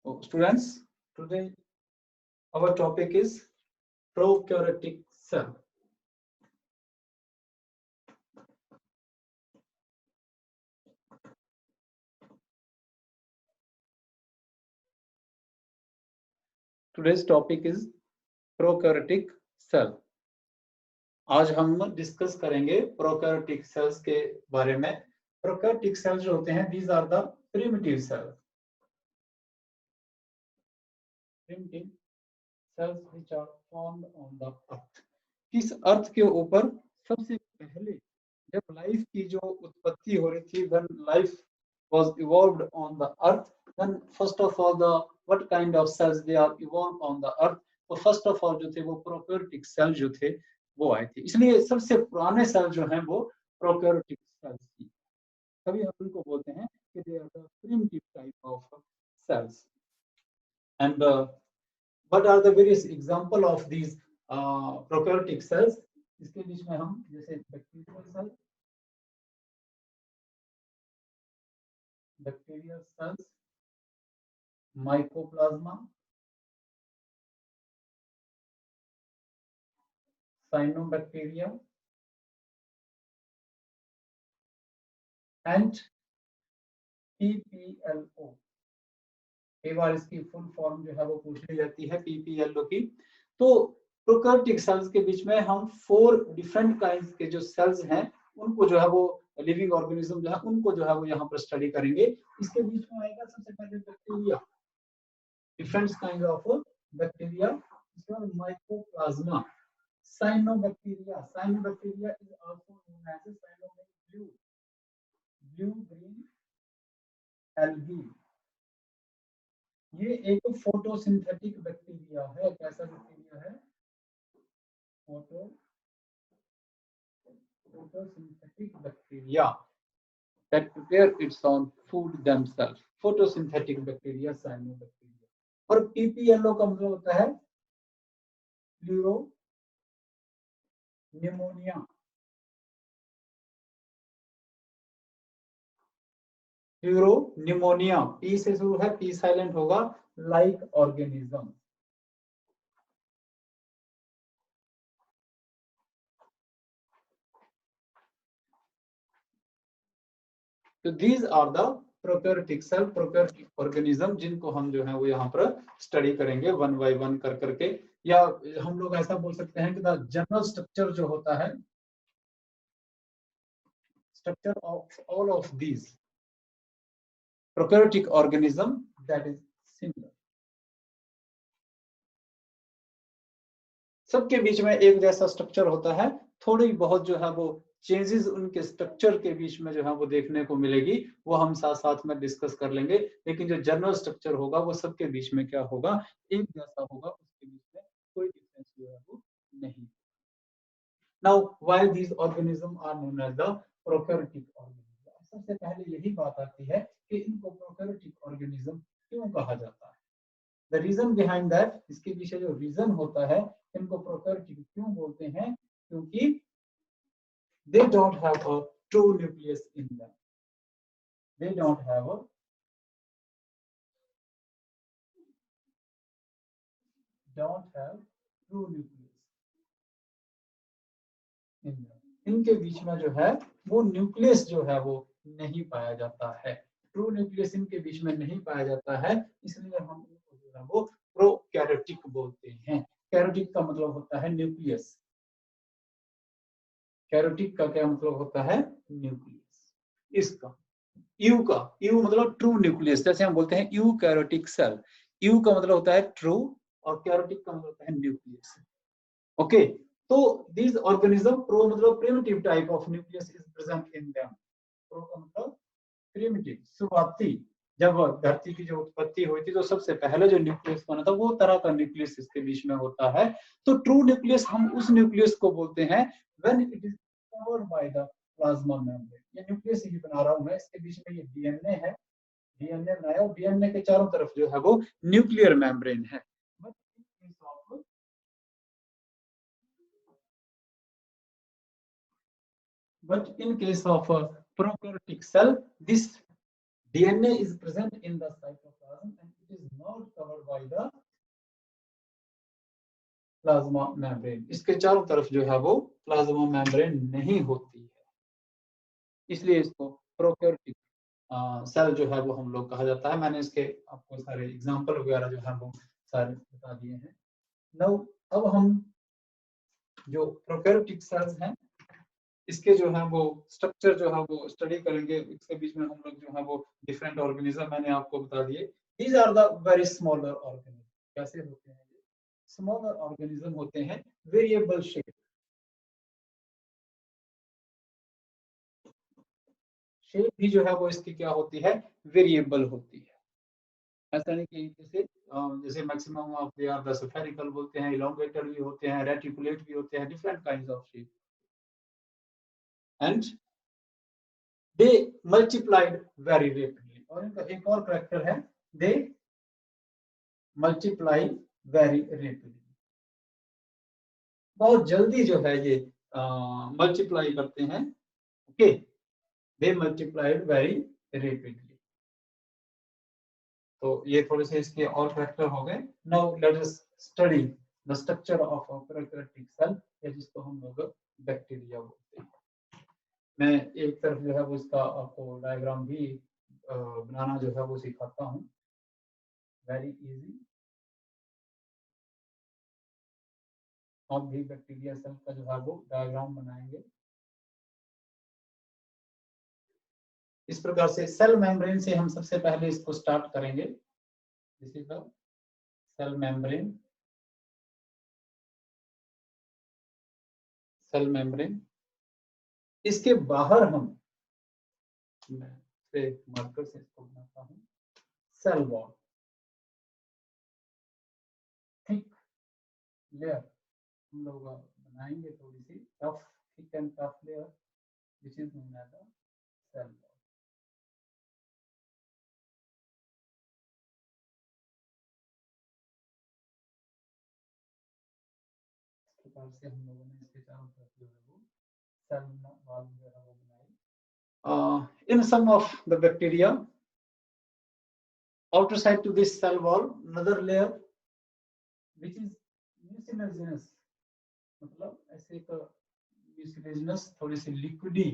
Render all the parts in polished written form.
So, students, today our topic is prokaryotic cell. Today's topic is prokaryotic cell. आज हम discuss करेंगे prokaryotic cells के बारे में। प्रोकैरियोटिक सेल्स जो होते हैं, these are the primitive cells. Primitive cells which are formed on the earth. किस अर्थ के ऊपर सबसे पहले जब लाइफ की जो उत्पत्ति हो रही थी, when life was evolved on the earth, then first of all the what kind of cells they are evolved on the earth. तो first of all जो थे वो प्रोकैरियोटिक सेल जो थे वो आए थे, इसलिए सबसे पुराने सेल जो हैं वो प्रोकैरियोटिक सेल्स थी। तभी हम उनको बोलते हैं कि they are the primitive type of cells. And what are the various example of these prokaryotic cells? इसके बीच में हम जैसे bacterial cells, mycoplasma, cyanobacteria and PPLO. कई बार इसकी फुल फॉर्म जो है वो पूछ ली जाती है पीपीएलओ की। तो प्रोकैरियोटिक सेल्स के बीच में हम 4 डिफरेंट काइंड्स के जो सेल्स हैं उनको जो है वो लिविंग ऑर्गेनिज्म जो है उनको जो है वो यहाँ पर स्टडी करेंगे। इसके बीच में आएगा सबसे पहले bacteria, different kind of bacteria, इसके बाद mycoplasma, cyanobacteria. Cyanobacteria is also known as cyanobacteria, blue green algae. ये एक फोटोसिंथेटिक बैक्टीरिया है। कैसा बैक्टीरिया है? photosynthetic bacteria that prepare its own food themselves. photosynthetic bacteria, cyanobacteria. और PPLO का मतलब होता है प्लूरोनिमोनिया। प्लूरोनिमोनिया, पी से शुरू है, पी साइलेंट होगा, लाइक ऑर्गेनिज्म। तो these are the prokaryotic cell, prokaryotic organism, जिनको हम जो है वो यहाँ पर स्टडी करेंगे वन बाय वन कर करके। या हम लोग ऐसा बोल सकते हैं कि द जनरल स्ट्रक्चर जो होता है, structure of all of these prokaryotic organism, that is similar. सबके बीच में एक जैसा स्ट्रक्चर होता है, थोड़ी बहुत जो है वो चेंजेस उनके स्ट्रक्चर के बीच में जो है वो देखने को मिलेगी, वो हम साथ साथ में डिस्कस कर लेंगे। लेकिन जो जनरल स्ट्रक्चर होगा वो सबके बीच में क्या होगा, एक जैसा होगा, उसके बीच में कोई डिफरेंस जो है वो नहीं। Now why these organism are known as the prokaryotic organism. सबसे पहले यही बात आती है कि इनको प्रोकैरियोटिक ऑर्गेनिज्म क्यों कहा जाता है। द रीजन बिहाइंड दैट, इसके पीछे जो रीजन होता है इनको प्रोकैरियोटिक क्यों बोलते हैं, क्योंकि they don't have a true nucleus in them. They don't have a true nucleus in them. इनके बीच में जो है वो न्यूक्लियस जो है वो नहीं पाया जाता है। ट्रू न्यूक्लियस इनके बीच में नहीं पाया जाता है, इसलिए हम इनको जो है वो प्रोकैरियोटिक बोलते हैं। कैरियोटिक का मतलब होता है न्यूक्लियस। कैरियोटिक का क्या मतलब होता है? न्यूक्लियस। इसका यू का, यू मतलब ट्रू न्यूक्लियस, जैसे हम बोलते हैं यूकैरियोटिक सेल, यू का मतलब होता है ट्रू और कैरियोटिक का मतलब होता है न्यूक्लियस। ओके, तो दिस ऑर्गेनिज्म, प्रो मतलब primitive type of nucleus is present in them. Pro का मतलब प्रिमिटिव, शुरुआती। जब धरती की जो उत्पत्ति हुई थी तो सबसे पहले जो न्यूक्लियस बना था वो तरह का न्यूक्लियस इसके बीच में होता है। तो ट्रू न्यूक्लियस हम उस न्यूक्लियस को बोलते हैं when it is covered by the plasma membrane. ये न्यूक्लियस ही बना रहा हूं मैं, इसके बीच में ये डीएनए है, डीएनए बनाया और डीएनए के चारों तरफ जो है वो न्यूक्लियर मेम्ब्रेन है। But in case of a prokaryotic cell, this DNA is present in the cytoplasm and it is not covered by the plasma membrane. इसके चारों तरफ जो है वो प्लाज्मा मेम्ब्रेन नहीं होती है, इसलिए इसको प्रोकैरियोटिक सेल जो है वो हम लोग कहा जाता है। मैंने इसके आपको सारे एग्जांपल वगैरह जो है वो सारे बता दिए हैं। नाउ अब हम जो प्रोकैरियोटिक सेल्स हैं इसके जो है वो स्ट्रक्चर जो है वो स्टडी करेंगे। इसके बीच में हम लोग जो है वो डिफरेंट ऑर्गेनिज्म मैंने आपको बता दिए। These are the very smaller organism. कैसे होते हैं? स्मॉलर ऑर्गेनिज्म होते हैं वेरिएबल शेप। शेप भी जो है वो इसकी क्या होती है? वेरिएबल होती है। ऐसा नहीं कि जैसे maximum of they are the spherical बोलते हैं, इलोंगेटेड भी होते हैं, रेटिकुलेट भी होते हैं, different kinds of shape. And they multiplied very rapidly. और इनका एक और कैरेक्टर है, दे मल्टीप्लाई वेरी रैपिडली। बहुत जल्दी जो है ये मल्टीप्लाई करते हैं। Okay, they multiplied very rapidly. तो ये थोड़े से इसके और फैक्टर हो गए। Now let us study the structure of a prokaryotic cell, या जिसको हम लोग बैक्टीरिया बोलते हैं। मैं एक तरफ जो है वो इसका आपको डायग्राम भी बनाना जो है वो सिखाता हूँ, वेरी इजी। आप भी बैक्टीरिया सेल का जो है वो डायग्राम बनाएंगे इस प्रकार से। सेल मेम्ब्रेन से हम सबसे पहले इसको स्टार्ट करेंगे। This is the cell membrane. Cell membrane, इसके बाहर हम, मैं मार्कर से इसको बनाता हूँ, सेल वॉल, थिक लेयर हम लोग बनाएंगे, थोड़ी सी tough, thick and tough layer, which is known as the cell wall. इस प्रकार से हम लोगों ने इसके चारों तरफ जो है वो सेल वॉल जो है वो बनाई। In some of the bacteria, outer side to this cell wall, another layer which is mucilaginous, मतलब ऐसे एक mucilaginous थोड़ी सी liquidy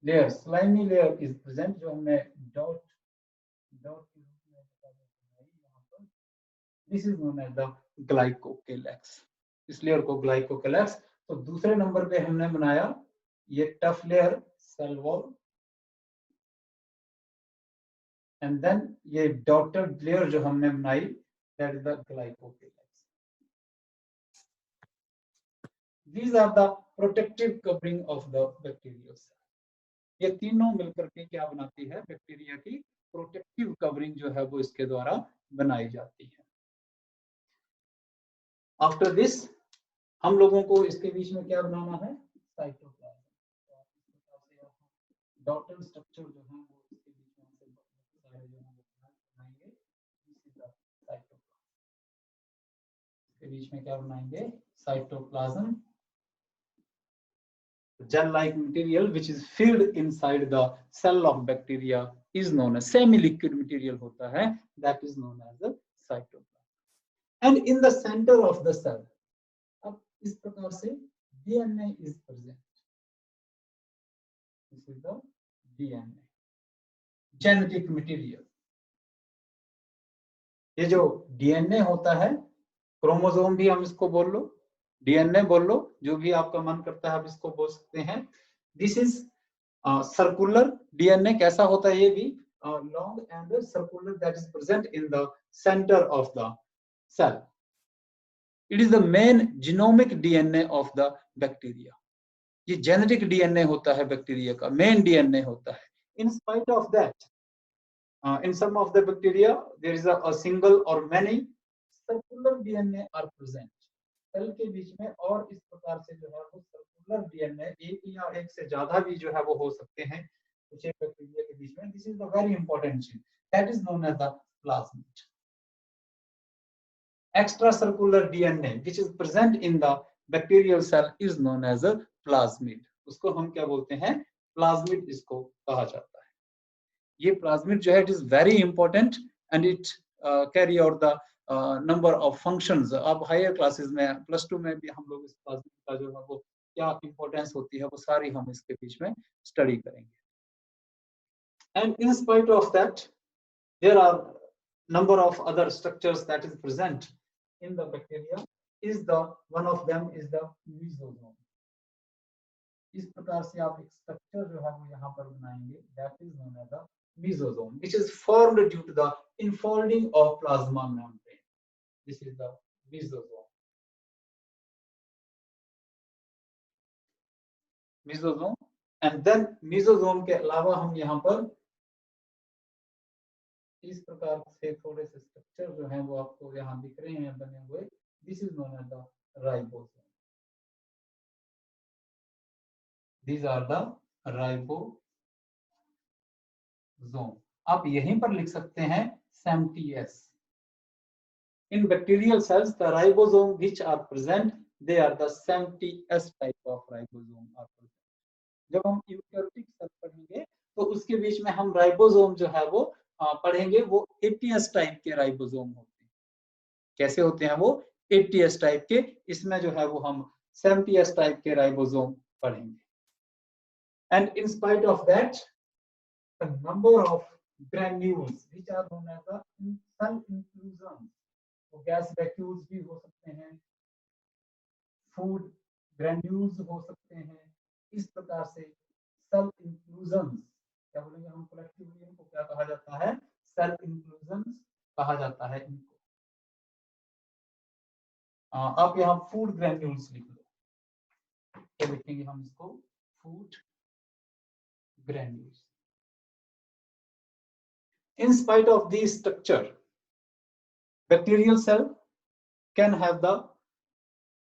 layer, slimy layer is present, जो हमने dot के रूप में बनाई यहाँ पर। This is known as the glycocalyx। इस लेयर को ग्लाइकोकैलेक्स। तो दूसरे नंबर पे हमने बनाया ये tough layer, cell wall, and then ये डॉटेड लेयर जो हमने बनाई, that is the glycocalyx. These are the protective covering of the bacteria cell. ये तीनों मिलकर के क्या बनाती है? बैक्टीरिया की प्रोटेक्टिव कवरिंग जो है वो इसके द्वारा बनाई जाती है। आफ्टर दिस हम लोगों को इसके बीच में क्या बनाना है? साइटोप्लाज्म। डॉटेड स्ट्रक्चर जो है वो इसके बीच में से सारे जो है बनाएंगे। इसके बीच में क्या बनाएंगे? Cytoplasm. Gel-like material which is filled inside the cell of bacteria is known as semi-liquid material होता है, that is known as the cytoplasm. And in the center of the cell, अब इस प्रकार से DNA is present. This is the DNA, genetic material. ये जो DNA होता है, क्रोमोसोम भी हम इसको बोल लो, डीएनए बोल लो, जो भी आपका मन करता है आप इसको बोल सकते हैं। This is circular DNA. कैसा होता है? ये भी long and circular, that is present in the centre of the cell. It is the main genomic DNA of the bacteria. ये जेनेटिक डीएनए होता है बैक्टीरिया का, मेन डीएनए होता है। In spite of that, in some of the bacteria there is a single or many circular DNA are present. Cell के बीच में और इस प्रकार से जो है वो सर्कुलर डीएनए, एक या एक से ज्यादा भी जो है वो हो सकते हैं कुछ एक बैक्टीरिया के बीच में। This is the very important चीज, that is known as the plasmid. Extra circular DNA which is present in the bacterial cell is known as a plasmid. उसको हम क्या बोलते हैं? प्लाज्मिड इसको कहा जाता है। ये प्लाज्मिड जो है, it is very important and it carry out the number of functions. अब हायर क्लासेस में +2 में भी हम लोग इस प्लाज्मिड का जो है वो क्या इंपॉर्टेंस होती है वो सारी हम इसके बीच में स्टडी करेंगे। And in spite of that there are number of other structures that is present in the bacteria is the one of them is the mesosome। इस प्रकार से आप एक स्ट्रक्चर जो है वो यहाँ पर बनाएंगे that is known as the mesosome which is formed due to the infolding of plasma membrane। This is the mesosome। mesosome and then mesosome के अलावा हम यहाँ पर इस प्रकार से थोड़े से स्ट्रक्चर जो हैं वो आपको यहाँ दिख रहे हैं बने हुए। This is known as the ribosome. These are the ribosome. आप यहीं पर लिख सकते हैं SAMTS। In bacterial cells the ribosome which are present they are the SAMTS type of ribosome are present. जब हम यूकैरियोटिक सेल पढ़ेंगे तो उसके बीच में हम राइबोसोम जो है वो पढ़ेंगे। वो ATS टाइप के राइबोसोम होते हैं। कैसे होते हैं वो? ATS टाइप के। इसमें जो है वो हम SAMTS टाइप के राइबोसोम पढ़ेंगे। And in spite of that the number of granules which are known as the cell inclusion. वो गैस वैक्यूल्स भी हो सकते हैं, फूड ग्रैन्यूल्स हो सकते हैं। इस प्रकार से सेल इंक्लूजन क्या बोलेंगे हम कलेक्टिवली इनको क्या कहा जाता है? सेल इंक्लूजन कहा जाता है इनको। आप यहाँ फूड ग्रैन्यूल्स लिख लो, क्या लिखेंगे हम इसको? Food granules. In spite of the structure bacterial cell can have the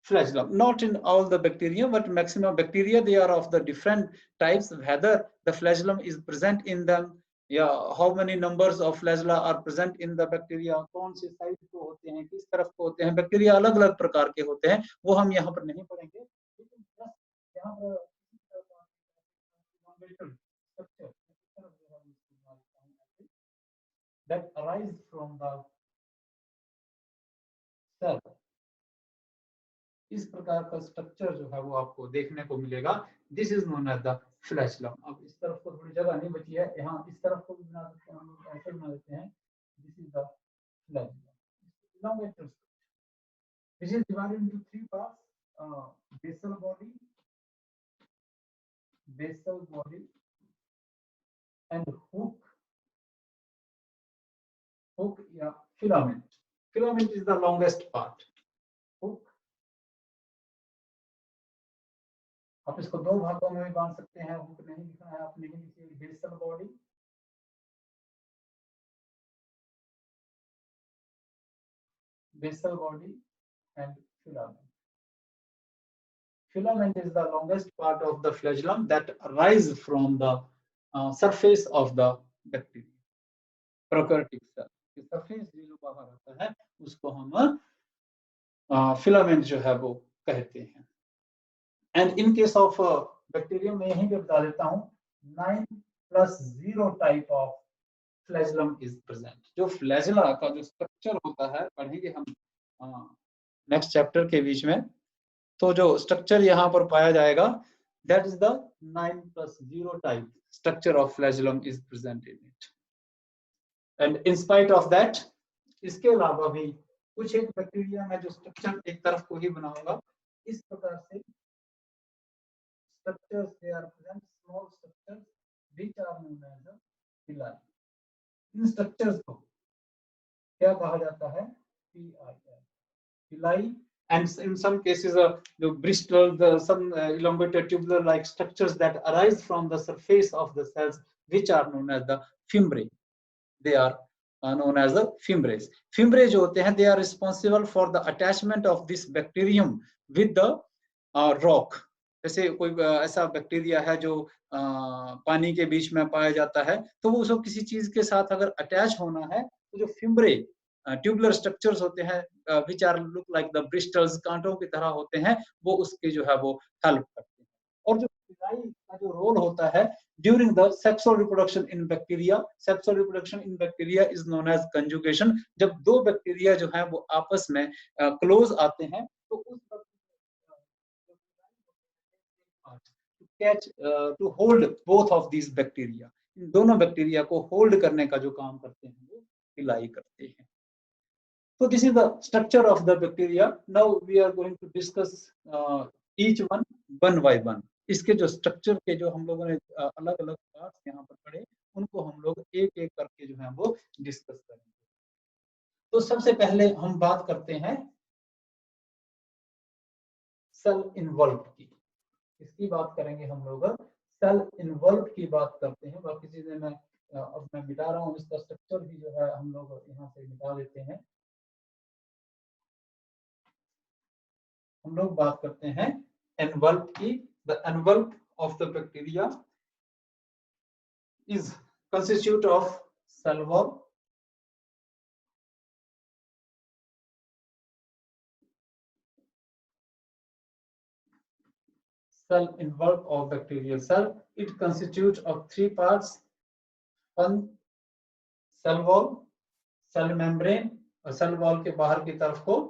flagellum. Not in all the bacteria, but maximum bacteria they are of the different types. Whether the flagellum is present in them, how many numbers of flagella are present in the bacteria, कौन से side को होते हैं, किस तरफ को होते हैं, बैक्टीरिया अलग अलग प्रकार के होते हैं, वो हम यहाँ पर नहीं पढ़ेंगे। लेकिन यहाँ पर that arise from the cell, इस प्रकार का स्ट्रक्चर जो है वो आपको देखने को मिलेगा। This is known as the flagellum. अब इस तरफ को थोड़ी जगह नहीं बची है, यहाँ इस तरफ को भी बना सकते हैं, हम लोग ऐसे बना देते हैं। This is the flagellum. elongated structure which is divided into 3 parts, basal body and hook या filament। filament is the longest part। hook आप इसको 2 भागों में भी बांट सकते हैं। हुक नहीं लिखना है, आप नहीं लिखिए। Basal body and filament। filament is the longest part of the flagellum that arise from the surface of the bacteria prokaryotic cell। Surface जो बाहर आता है उसको हम फिलामेंट जो है वो कहते हैं। And in case of bacterium में यहीं पे बता देता हूँ 9+0 type of flagellum is present. जो फ्लैजेला का जो स्ट्रक्चर होता है पढ़ेंगे हम नेक्स्ट चैप्टर के बीच में। तो जो स्ट्रक्चर यहाँ पर पाया जाएगा that is the 9+0 type structure of flagellum is present in it. And in spite of that इसके अलावा भी कुछ एक बैक्टीरिया में जो स्ट्रक्चर एक तरफ को ही बनाऊंगा इस प्रकार से structures they are present, small structures which are known as the villi। In structures को क्या कहा जाता है? villi। and in some cases the bristles, some elongated tubular like structures that arise from the surface of the cells which are known as the fimbriae। they are known as the fimbriae। fimbriae जो होते हैं they are responsible for the attachment of this bacterium with the rock। जैसे कोई ऐसा bacteria है जो पानी के बीच में पाया जाता है तो वो उसको किसी चीज के साथ अगर अटैच होना है तो जो फिम्ब्रे ट्यूबुलर स्ट्रक्चर्स होते हैं which are look like the bristles, कांटों की तरह होते हैं, वो उसके जो है वो हेल्प करते हैं। और जो पिलाई का जो रोल होता है during the sexual reproduction in bacteria, sexual reproduction in bacteria is known as conjugation. जब दो बैक्टीरिया जो है वो आपस में क्लोज आते हैं तो उस catch to hold both of these bacteria, इन दोनों बैक्टीरिया को होल्ड करने का जो काम करते हैं वो पिलाई करते हैं। So this is the structure of the bacteria. Now we are going to discuss each one by one. इसके जो स्ट्रक्चर के जो हम लोगों ने अलग अलग पार्ट्स यहाँ पर पढ़े उनको हम लोग एक एक करके जो है वो डिस्कस करेंगे। तो सबसे पहले हम बात करते हैं सेल इन्वॉल्व की। इसकी बात करेंगे हम लोग, सेल इन्वॉल्व की बात करते हैं। बाकी चीजें मैं अब मैं मिटा रहा हूँ, इसका स्ट्रक्चर भी जो है हम लोग यहाँ से मिटा देते हैं। हम लोग बात करते हैं एनवल्प की। The envelope of the bacteria is constitute of cell wall, cell envelope of bacterial cell. It constitutes of three parts: one cell wall, cell membrane, और सेल वॉल के बाहर की तरफ को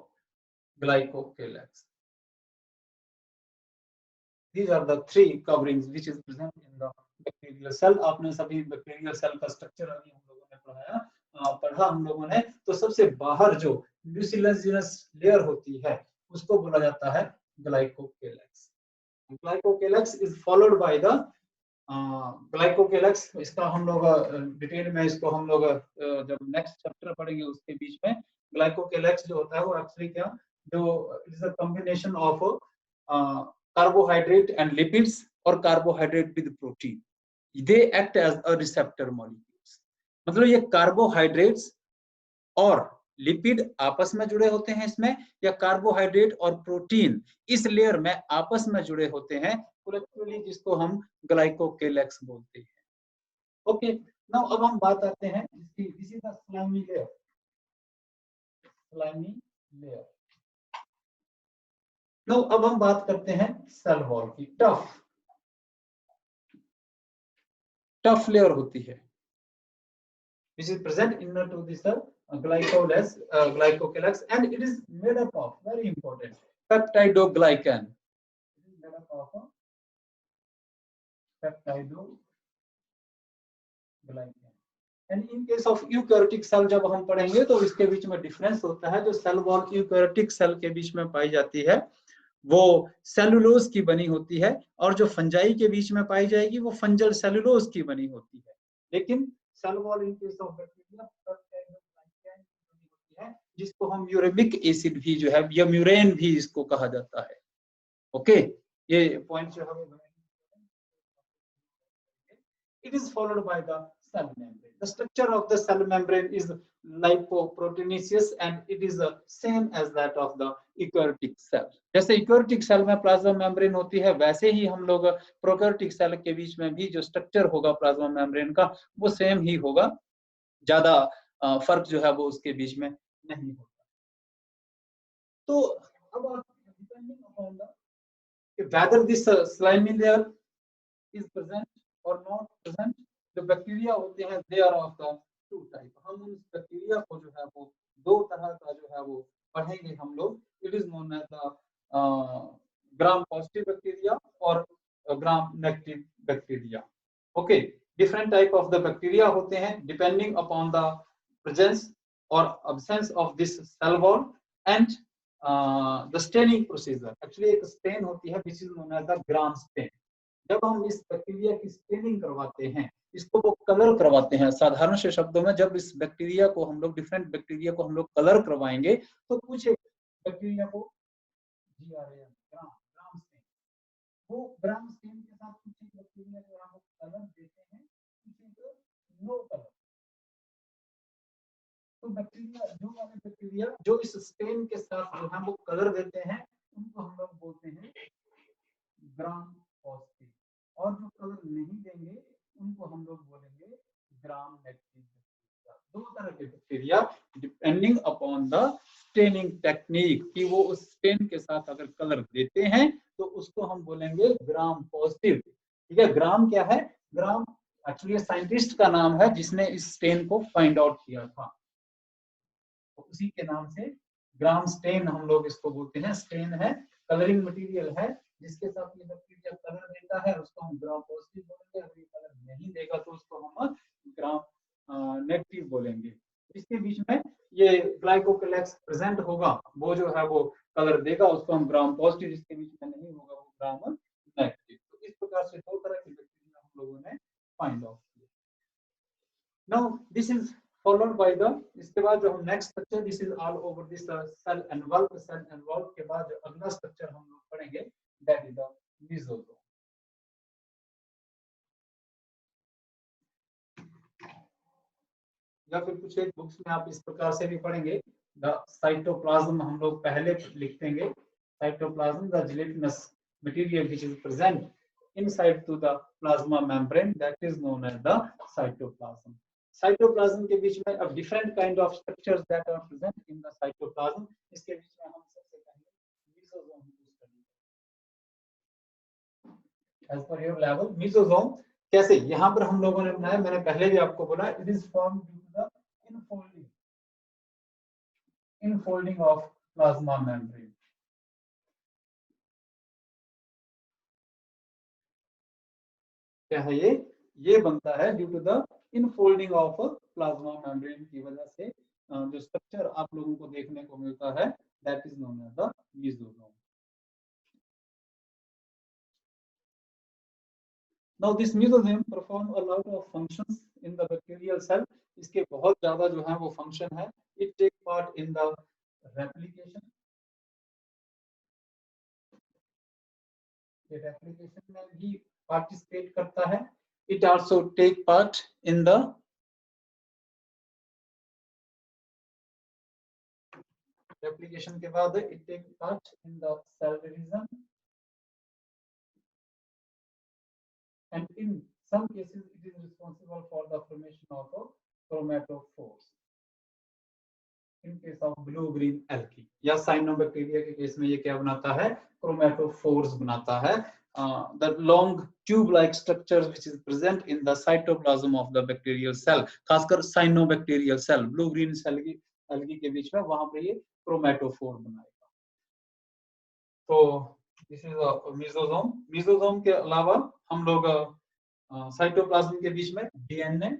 ग्लाइकोकेलेक्स। These are the three coverings which is present in the bacterial cell. आपने सभी bacterial cell का structure अभी हम लोगों ने पढ़ा हम लोगों ने। तो सबसे बाहर जो म्यूसिलेजिनस लेयर होती है उसको बोला जाता है ग्लाइकोकेलेक्स। ग्लाइकोकेलेक्स इज फॉलोड बाय द ग्लाइकोकेलेक्स। इसका हम लोग डिटेल में इसको हम लोग जब नेक्स्ट चैप्टर पढ़ेंगे उसके बीच में ग्लाइकोकेलेक्स जो होता है वो एक्चुअली क्या जो it is a combination of carbohydrate and lipids or carbohydrate with protein. They act as a receptor molecules. मतलब ये कार्बोहाइड्रेट्स और लिपिड आपस में जुड़े होते हैं इसमें, या कार्बोहाइड्रेट और प्रोटीन इस लेयर में आपस में जुड़े होते हैं कलेक्टिवली, जिसको हम ग्लाइकोकेलेक्स बोलते हैं। ओके, नाउ अब हम बात आते हैं इसकी, this is the slimy layer. Slimy layer. No अब हम बात करते हैं सेल वॉल की। टफ लेयर होती है which is present inner to the cell glycocalyx and it is made up of, very important, peptidoglycan. It is made up of peptidoglycan. And in case of eukaryotic cell जब हम पढ़ेंगे तो इसके बीच में difference होता है। जो सेल वॉल यूकैरियोटिक सेल के बीच में पाई जाती है वो सेलुलोज की बनी होती है, और जो फंजाई के बीच में पाई जाएगी वो फंजल सेलुलोज की बनी होती है। लेकिन cell wall in case of bacteria होती है, जिसको हम यूरेमिक एसिड भी जो है या म्यूरेन भी इसको कहा जाता है। ओके, ये पॉइंट जो है it is followed by the cell membrane. The structure of the cell membrane is lipoproteinaceous and it is the same as that of the eukaryotic cell. जैसे eukaryotic cell में प्लाज्मा मेम्ब्रेन होती है वैसे ही हम लोग prokaryotic cell के बीच में भी जो स्ट्रक्चर होगा प्लाज्मा मेम्ब्रेन का वो सेम ही होगा, ज्यादा फर्क जो है वो उसके बीच में नहीं होता। तो अब depending upon the whether this slimy layer is present or not present, जो बैक्टीरिया होते हैं they are of the two type. हम उन बैक्टीरिया को जो है वो दो तरह का जो है वो पढ़ेंगे हम लोग। It is known as the gram positive bacteria और gram negative bacteria. Okay, different type of the bacteria होते हैं डिपेंडिंग अपॉन द प्रेजेंस और absence of this cell wall and the staining procedure. Actually एक stand होती है which is known as the gram stain. जब हम इस bacteria की स्टेनिंग करवाते हैं, इसको वो कलर करवाते हैं। साधारण से शब्दों में जब इस बैक्टीरिया को हम लोग डिफरेंट बैक्टीरिया को हम लोग कलर करवाएंगे तो कुछ बैक्टीरिया को ग्राम स्टेन, वो ग्राम स्टेन के साथ कुछ बैक्टीरिया को हम कलर देते हैं, कुछ नो कलर। तो बैक्टीरिया जो वाले बैक्टीरिया जो इस स्टेन के साथ जो हम वो कलर देते हैं उनको हम लोग बोलते हैं ग्राम पॉजिटिव, और जो कलर नहीं देंगे उनको हम लोग बोलेंगे ग्राम नेगेटिव बैक्टीरिया। दो तरह के bacteria depending upon the staining technique, कि वो उस स्टेन के साथ अगर कलर देते हैं तो उसको हम बोलेंगे ग्राम पॉजिटिव। ठीक है, ग्राम क्या है? ग्राम एक्चुअली साइंटिस्ट का नाम है जिसने इस स्टेन को फाइंड आउट किया था, तो उसी के नाम से ग्राम स्टेन हम लोग इसको बोलते हैं। स्टेन है, कलरिंग मटेरियल है, जिसके साथ ये बैक्टीरिया कलर देता है उसको हम ग्राम पॉजिटिव बोलेंगे, अगर ये कलर नहीं देगा तो उसको हम ग्राम नेगेटिव बोलेंगे। इसके बीच में ये ग्लाइकोकैलेक्स प्रेजेंट होगा, वो जो है वो कलर देगा, उसको हम ग्राम पॉजिटिव, जिसके बीच में नहीं होगा वो ग्राम नेगेटिव। तो इस प्रकार से दो तरह के बैक्टीरिया हम लोगों ने फाइंड आउट किया। Now this is followed by the, इसके बाद जो हम next structure, this is all over this cell envelope. Cell envelope के बाद जो अगला स्ट्रक्चर हम लोग पढ़ेंगे दैट इज द मेसोसोम। या फिर कुछ एक बुक्स में आप इस प्रकार से भी पढ़ेंगे, द साइटोप्लाज्म हम लोग पहले लिखेंगे, cytoplasm the gelatinous material which is present inside to the plasma membrane that is known as the cytoplasm. Cytoplasm के बीच में अब different kind of structures that are present in the cytoplasm. इसके बीच में हम सबसे पहले मेसोसोम की study as per your level. Mesosome कैसे यहाँ पर हम लोगों ने बनाया, मैंने पहले भी आपको बोला, it is form due to the infolding of plasma membrane. क्या है ये बनता है due to the infolding of plasma membrane की वजह से जो स्ट्रक्चर आप लोगों को देखने को मिलता है that is known as the mesosome. Now this mesosome perform a lot of functions in the bacterial cell. इसके बहुत ज्यादा जो है वो फंक्शन है। It take part in the replication। ये replication में भी participate करता है। It also take part in the replication के बाद it take part in the cell division and in some cases it is responsible for the formation of chromatophores in case of blue green algae। या cyanobacteria के case में ये क्या बनाता है? chromatophores बनाता है। The long tube-like structures which is present in the cytoplasm of the bacterial cell, खासकर cyanobacterial cell, blue green cell की algae के बीच में वहां पे ये chromatophore बनाएगा। तो this is a mesosome। mesosome के अलावा हम लोग साइटोप्लाज्म के बीच में डीएनए,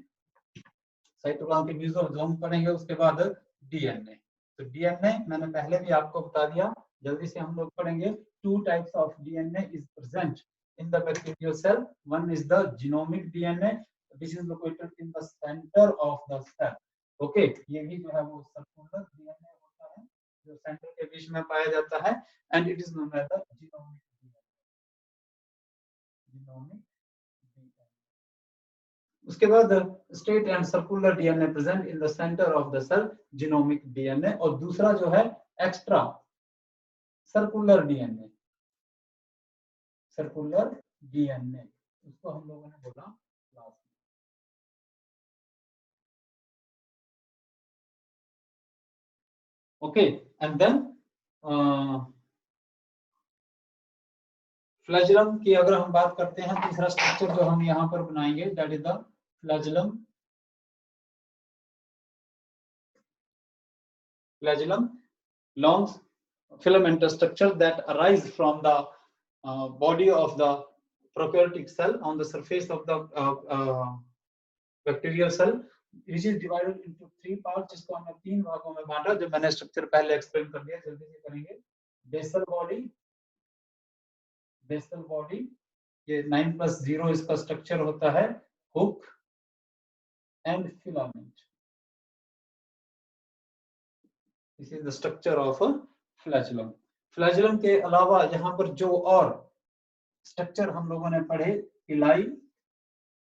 साइटोप्लाज्म के मेसोसोम पढ़ेंगे, उसके बाद डीएनए। तो डीएनए मैंने पहले भी आपको बता दिया, जल्दी से हम लोग पढ़ेंगे। Two types of DNA is present in the bacterial cell. One is the genomic DNA, this is located in the centre of the cell. Okay, ये भी जो है वो सर्कुलर डीएनए होता है जो सेंटर के बीच में पाया जाता है, and it is known as the genomic DNA. उसके बाद straight and circular DNA present in the centre of the cell, genomic DNA. और दूसरा जो है extra circular DNA, circular DNA, उसको हम लोगों ने बोला plasma. Okay, and then flagellum की अगर हम बात करते हैं, तीसरा स्ट्रक्चर जो हम यहाँ पर बनाएंगे that is the flagellum. Flagellum long filamentous structure that arise from the body of the prokaryotic cell on the surface of the bacterial cell, which is divided into three parts, जिसको हमने तीन भागों में बांटा, जो मैंने स्ट्रक्चर पहले explain कर दिया, जल्दी से करेंगे। बेसल बॉडी, बेसल बॉडी ये 9+0 इसका स्ट्रक्चर होता है, hook and filament. This is the structure of flagellum. Flagellum के अलावा यहाँ पर जो और स्ट्रक्चर हम लोगों ने पढ़े, इलाई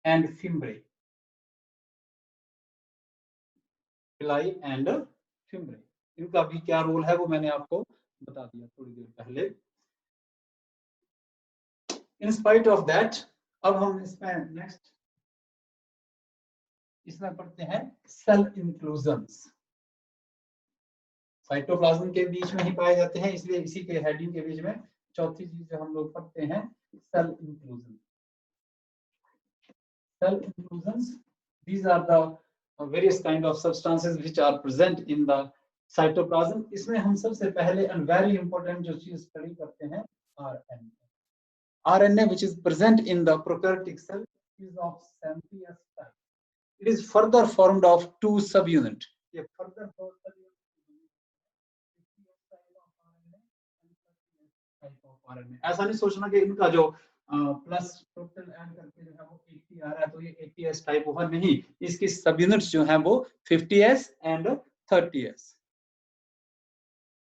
एंड फिम्ब्रे, इलाई एंड फिम्ब्रे, इनका भी क्या रोल है वो मैंने आपको बता दिया थोड़ी देर पहले। इन स्पाइट ऑफ दैट, अब हम इसमें नेक्स्ट इसमें पढ़ते हैं सेल इंक्लूजन्स। साइटोप्लाज्म के बीच में ही पाए जाते हैं, इसलिए इसी के हेडिंग के बीच में चौथी चीज जो हम लोग पढ़ते हैं, cell inclusion. Cell inclusions, these are the various kind of substances which are present in the cytoplasm। इसमें हम सबसे पहले and very important जो चीज स्टडी करते हैं, RNA which is present in the prokaryotic cell is of Samphius type। It is further formed of two subunit। ये further RNA, ऐसा नहीं सोचना कि इनका जो प्लस टोटल ऐड करके जो है वो 80 आ रहा है तो ये 80s टाइप होगा, नहीं, इसकी सब यूनिट्स जो हैं वो 50s and 30s।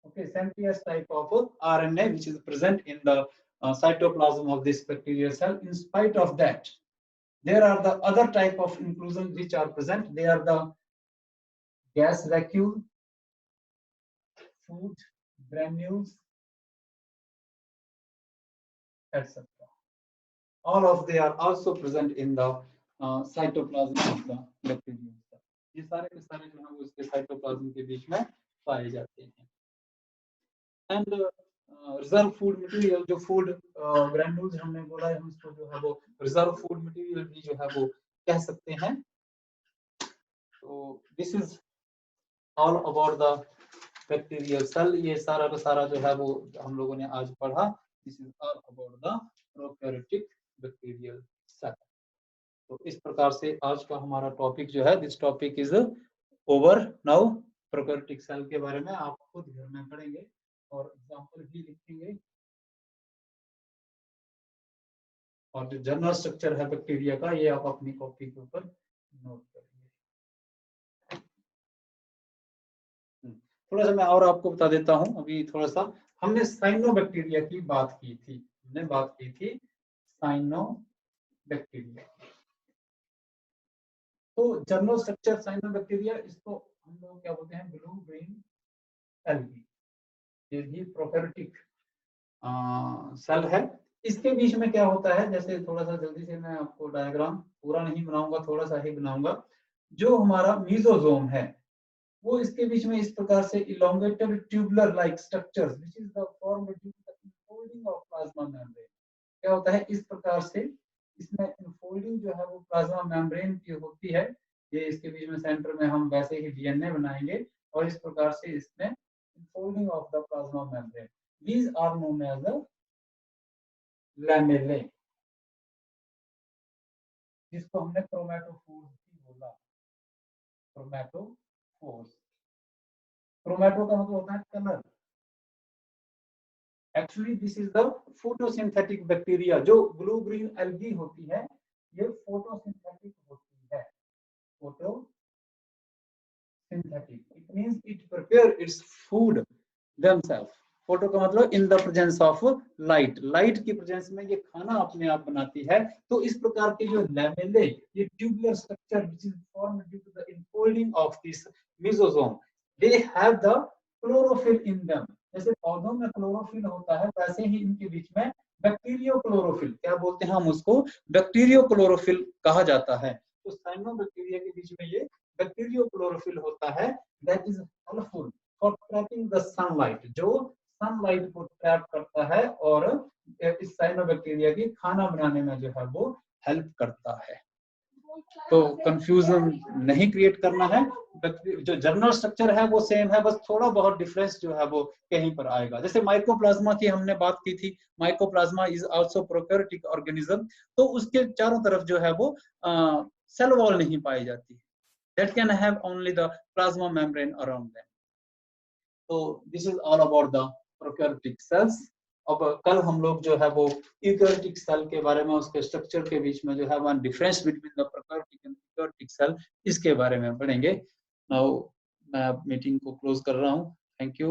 okay, 70s type of RNA which is present in the cytoplasm of this bacterial cell। in spite of that there are the other type of inclusions which are present। they are the gas vacuole, food granules, etc। all of they are also present in the cytoplasm of the bacterial cell। ये सारे के सारे जो है वो इसके cytoplasm के बीच में पाए जाते हैं। एंड रिजर्व फूड मटेरियल, जो फूड ग्रैन्यूल्स हमने बोला है, हम इसको जो है वो रिजर्व फूड मटेरियल भी जो है वो कह सकते हैं। तो this is all about the bacterial cell. ये सारा का सारा जो है वो हम लोगों ने आज पढ़ा। This is all about the prokaryotic bacterial cell. तो इस प्रकार से आज का हमारा टॉपिक जो है, this topic is over now. Prokaryotic cell के बारे में आप खुद घर में पढ़ेंगे और एग्जांपल भी लिखेंगे, और जो जनरल स्ट्रक्चर है बैक्टीरिया का ये आप अपनी कॉपी के ऊपर नोट करेंगे। थोड़ा सा मैं और आपको बता देता हूं। अभी थोड़ा सा हमने साइनोबैक्टीरिया की बात की थी, हमने बात की थी साइनोबैक्टीरिया। तो जनरल स्ट्रक्चर साइनोबैक्टीरिया, इसको हम लोग क्या बोलते हैं, ब्लू ग्रीन एल्गी। ये भी प्रोकैरियोटिक सेल है। इसके बीच में क्या होता है, जैसे थोड़ा सा जल्दी से मैं आपको डायग्राम पूरा नहीं बनाऊंगा, थोड़ा सा ही बनाऊंगा। जो हमारा मीजोजोम है वो इसके बीच में इस प्रकार से elongated tubular like structures which is the form due to the infolding of plasma membrane. क्या होता है, इस प्रकार से इसमें इनफोल्डिंग जो है वो प्लाज्मा मेम्ब्रेन की होती है। ये इसके बीच में सेंटर में हम वैसे ही डीएनए बनाएंगे और इस प्रकार से इसमें infolding of the plasma membrane. These are known as the lamellae, जिसको हमने क्रोमैटोफोर्स भी बोला। क्रोमैटोफोर्स, क्रोमैटो का मतलब होता है colour. Actually this is the photosynthetic bacteria. जो ब्लू ग्रीन एल्गी होती है ये फोटोसिंथेटिक होती है। Photosynthetic, it means it prepare its food themselves। Photo का मतलब in the presence of light, light की प्रेजेंस में ये खाना अपने आप बनाती है। तो इस प्रकार के जो लैमेले, ये tubular structure which is formed due to the infolding of this mesosome, they have the chlorophyll in them. जैसे पौधों में क्लोरोफिल होता है वैसे ही इनके बीच में बैक्टीरियो क्लोरोफिल, क्या बोलते हैं हम उसको, बैक्टीरियो क्लोरोफिल कहा जाता है। तो साइनोबैक्टीरिया के बीच में ये बैक्टीरियो क्लोरोफिल होता है, that is helpful for trapping the sunlight, जो सनलाइट को ट्रैप करता है और इस साइनोबैक्टीरिया की खाना बनाने में जो है वो हेल्प करता है। तो कंफ्यूजन नहीं क्रिएट करना है, जो जनरल स्ट्रक्चर है वो सेम है, बस थोड़ा बहुत डिफरेंस जो है वो कहीं पर आएगा। जैसे माइकोप्लाज्मा की हमने बात की थी, mycoplasma is also prokaryotic organism. तो उसके चारों तरफ जो है वो सेल वॉल नहीं पाई जाती, that can have only the plasma membrane around them. तो this is all about the prokaryotic cells. अब कल हम लोग जो है वो यूकैरियोटिक सेल के बारे में, उसके स्ट्रक्चर के बीच में जो है one difference between the prokaryotic and eukaryotic cell, इसके बारे में पढ़ेंगे। नाउ मैं मीटिंग को क्लोज कर रहा हूँ। Thank you.